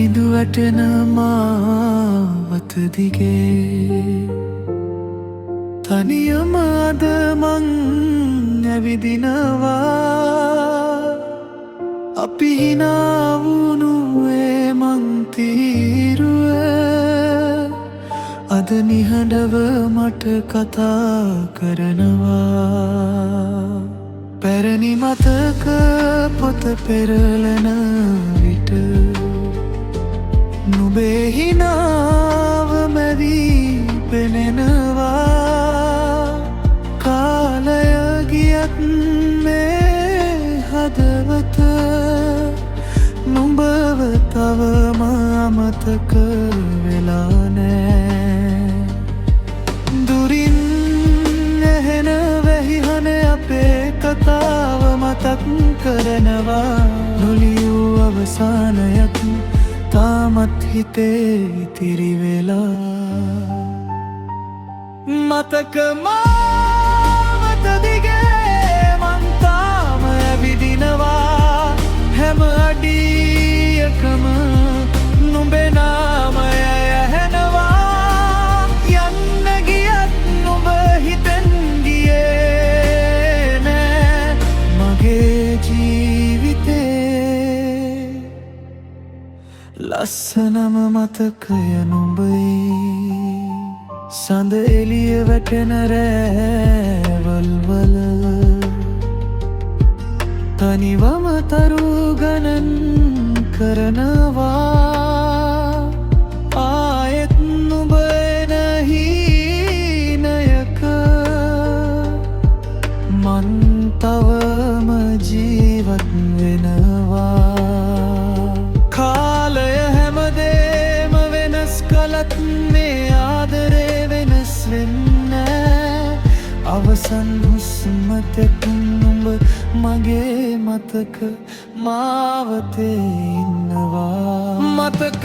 බිඳු වැටෙන මාවත දිගේ තනියම අද මං ඇවිදිනවා අපි හිනා වුණු ඒ මං තීරුව අද නිහඬව මට කතා කරනවා පැරණි මතක පොත පෙරලන විට නුඹේ හිනාව මැවී පෙනෙනවා කාලය ගියත් මේ හදවත නුඹව තවම අමතක වෙලා නෑ දුරින් ඇහෙන වැහිහන අපේ කතාව මතක් කරනවා නොලියූ අවසානයක් තාමත් හිතේ ඉතිරි වෙලා මතක මාවත දිගේ මං තාම ඇවිදිනවා හැම අඩියකම නුඹේ නාමය ඇහෙනවා යන්න ගියත් නුඹ හිතෙන් ගියේ නෑ මගේ ජීවිතේ ලස්සනම මතකය නුඹයි සඳ එළිය වැටෙන රෑවල්වල තනිවම තරු ගණන් කරනවා ආයෙත් නුඹ එන හීනයක මන් තවම ජීවත් වෙනවා කාලය හැමදේම වෙනස් කළත් මේ ආදරේ වෙනස් වෙන්නේ අවසන් හුස්මතෙක් නුඹ මගේ මතක මාවතේ ඉන්නවා මතක